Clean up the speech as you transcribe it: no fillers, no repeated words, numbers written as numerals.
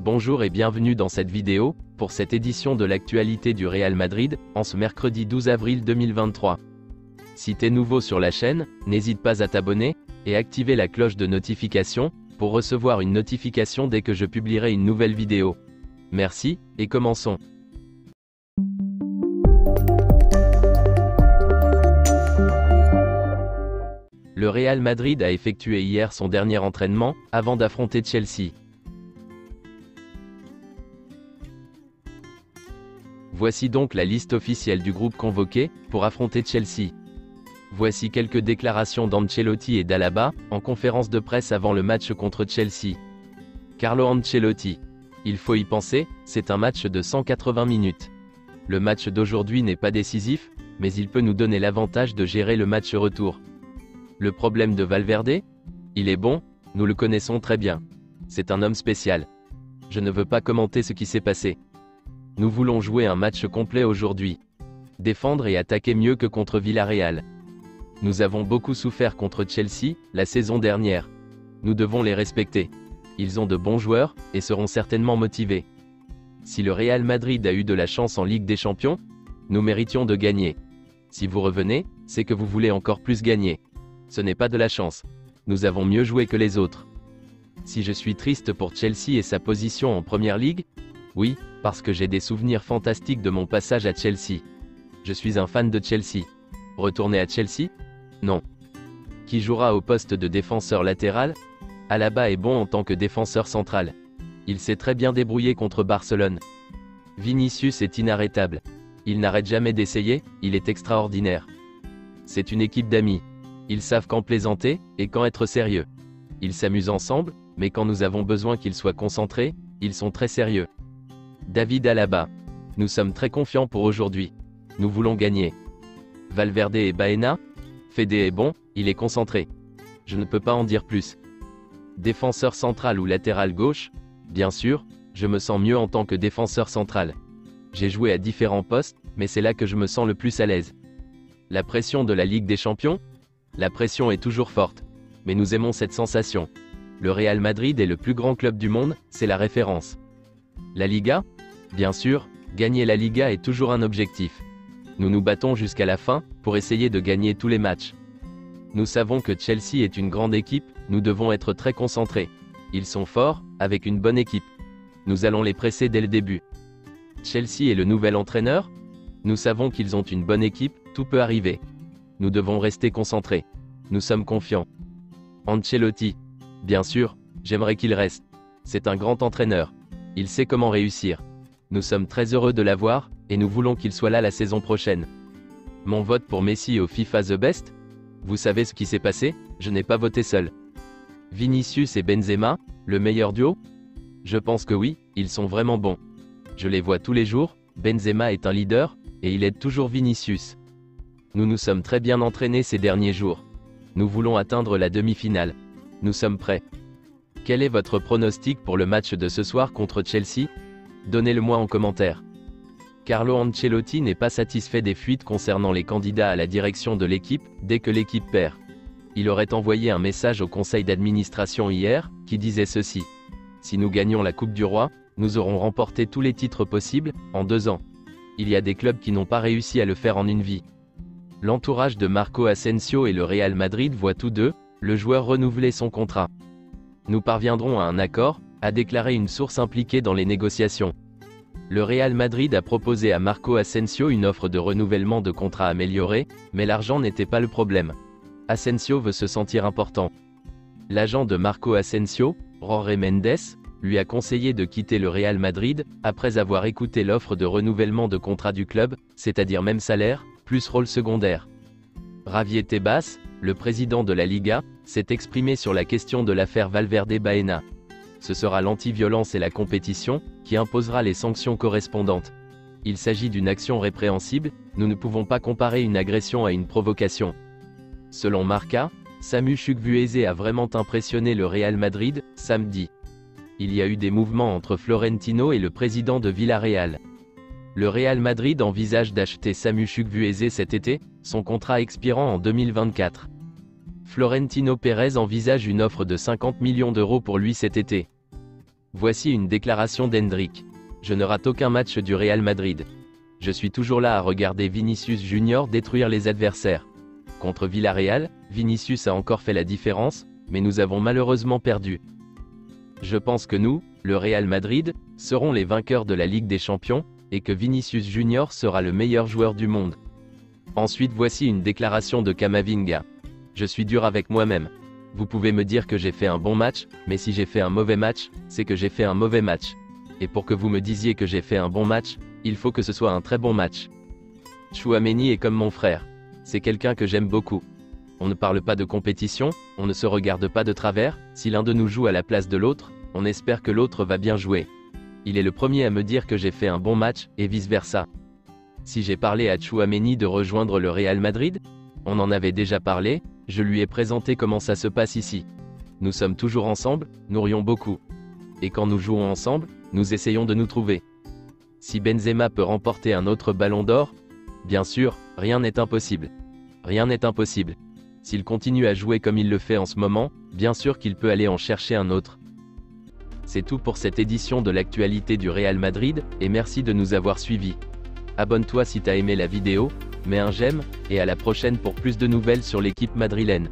Bonjour et bienvenue dans cette vidéo, pour cette édition de l'actualité du Real Madrid, en ce mercredi 12 avril 2023. Si t'es nouveau sur la chaîne, n'hésite pas à t'abonner, et activer la cloche de notification, pour recevoir une notification dès que je publierai une nouvelle vidéo. Merci, et commençons. Le Real Madrid a effectué hier son dernier entraînement, avant d'affronter Chelsea. Voici donc la liste officielle du groupe convoqué, pour affronter Chelsea. Voici quelques déclarations d'Ancelotti et d'Alaba, en conférence de presse avant le match contre Chelsea. Carlo Ancelotti. Il faut y penser, c'est un match de 180 minutes. Le match d'aujourd'hui n'est pas décisif, mais il peut nous donner l'avantage de gérer le match retour. Le problème de Valverde? Il est bon, nous le connaissons très bien. C'est un homme spécial. Je ne veux pas commenter ce qui s'est passé. Nous voulons jouer un match complet aujourd'hui. Défendre et attaquer mieux que contre Villarreal. Nous avons beaucoup souffert contre Chelsea, la saison dernière. Nous devons les respecter. Ils ont de bons joueurs, et seront certainement motivés. Si le Real Madrid a eu de la chance en Ligue des Champions, nous méritions de gagner. Si vous revenez, c'est que vous voulez encore plus gagner. Ce n'est pas de la chance. Nous avons mieux joué que les autres. Si je suis triste pour Chelsea et sa position en Première Ligue? Oui, parce que j'ai des souvenirs fantastiques de mon passage à Chelsea. Je suis un fan de Chelsea. Retourner à Chelsea? Non. Qui jouera au poste de défenseur latéral? Alaba est bon en tant que défenseur central. Il s'est très bien débrouillé contre Barcelone. Vinicius est inarrêtable. Il n'arrête jamais d'essayer, il est extraordinaire. C'est une équipe d'amis. Ils savent quand plaisanter, et quand être sérieux. Ils s'amusent ensemble, mais quand nous avons besoin qu'ils soient concentrés, ils sont très sérieux. David Alaba. Nous sommes très confiants pour aujourd'hui. Nous voulons gagner. Valverde et Baena? Fede est bon, il est concentré. Je ne peux pas en dire plus. Défenseur central ou latéral gauche? Bien sûr, je me sens mieux en tant que défenseur central. J'ai joué à différents postes, mais c'est là que je me sens le plus à l'aise. La pression de la Ligue des Champions? La pression est toujours forte. Mais nous aimons cette sensation. Le Real Madrid est le plus grand club du monde, c'est la référence. La Liga? Bien sûr, gagner la Liga est toujours un objectif. Nous nous battons jusqu'à la fin, pour essayer de gagner tous les matchs. Nous savons que Chelsea est une grande équipe, nous devons être très concentrés. Ils sont forts, avec une bonne équipe. Nous allons les presser dès le début. Chelsea est le nouvel entraîneur? Nous savons qu'ils ont une bonne équipe, tout peut arriver. Nous devons rester concentrés. Nous sommes confiants. Ancelotti. Bien sûr, j'aimerais qu'il reste. C'est un grand entraîneur. Il sait comment réussir. Nous sommes très heureux de l'avoir, et nous voulons qu'il soit là la saison prochaine. Mon vote pour Messi au FIFA The Best? Vous savez ce qui s'est passé? Je n'ai pas voté seul. Vinicius et Benzema, le meilleur duo? Je pense que oui, ils sont vraiment bons. Je les vois tous les jours, Benzema est un leader, et il aide toujours Vinicius. Nous nous sommes très bien entraînés ces derniers jours. Nous voulons atteindre la demi-finale. Nous sommes prêts. Quel est votre pronostic pour le match de ce soir contre Chelsea? Donnez-le-moi en commentaire. Carlo Ancelotti n'est pas satisfait des fuites concernant les candidats à la direction de l'équipe, dès que l'équipe perd. Il aurait envoyé un message au conseil d'administration hier, qui disait ceci. Si nous gagnons la Coupe du Roi, nous aurons remporté tous les titres possibles, en 2 ans. Il y a des clubs qui n'ont pas réussi à le faire en une vie. L'entourage de Marco Asensio et le Real Madrid voient tous deux, le joueur renouveler son contrat. Nous parviendrons à un accord, a déclaré une source impliquée dans les négociations. Le Real Madrid a proposé à Marco Asensio une offre de renouvellement de contrat améliorée, mais l'argent n'était pas le problème. Asensio veut se sentir important. L'agent de Marco Asensio, Jorge Mendes, lui a conseillé de quitter le Real Madrid, après avoir écouté l'offre de renouvellement de contrat du club, c'est-à-dire même salaire, plus rôle secondaire. Javier Tebas, le président de la Liga, s'est exprimé sur la question de l'affaire Valverde-Baena. Ce sera l'anti-violence et la compétition, qui imposera les sanctions correspondantes. Il s'agit d'une action répréhensible, nous ne pouvons pas comparer une agression à une provocation. Selon Marca, Samu Chukwueze a vraiment impressionné le Real Madrid, samedi. Il y a eu des mouvements entre Florentino et le président de Villarreal. Le Real Madrid envisage d'acheter Samu Chukwueze cet été, son contrat expirant en 2024. Florentino Pérez envisage une offre de 50 millions d'euros pour lui cet été. Voici une déclaration d'Hendrick. Je ne rate aucun match du Real Madrid. Je suis toujours là à regarder Vinicius Junior détruire les adversaires. Contre Villarreal, Vinicius a encore fait la différence, mais nous avons malheureusement perdu. Je pense que nous, le Real Madrid, serons les vainqueurs de la Ligue des Champions, et que Vinicius Junior sera le meilleur joueur du monde. Ensuite voici une déclaration de Camavinga. Je suis dur avec moi-même. Vous pouvez me dire que j'ai fait un bon match, mais si j'ai fait un mauvais match, c'est que j'ai fait un mauvais match. Et pour que vous me disiez que j'ai fait un bon match, il faut que ce soit un très bon match. Tchouaméni est comme mon frère. C'est quelqu'un que j'aime beaucoup. On ne parle pas de compétition, on ne se regarde pas de travers, si l'un de nous joue à la place de l'autre, on espère que l'autre va bien jouer. Il est le premier à me dire que j'ai fait un bon match, et vice-versa. Si j'ai parlé à Tchouaméni de rejoindre le Real Madrid, on en avait déjà parlé, je lui ai présenté comment ça se passe ici. Nous sommes toujours ensemble, nous rions beaucoup. Et quand nous jouons ensemble, nous essayons de nous trouver. Si Benzema peut remporter un autre ballon d'or, bien sûr, rien n'est impossible. Rien n'est impossible. S'il continue à jouer comme il le fait en ce moment, bien sûr qu'il peut aller en chercher un autre. C'est tout pour cette édition de l'actualité du Real Madrid, et merci de nous avoir suivis. Abonne-toi si t'as aimé la vidéo, mets un j'aime, et à la prochaine pour plus de nouvelles sur l'équipe madrilène.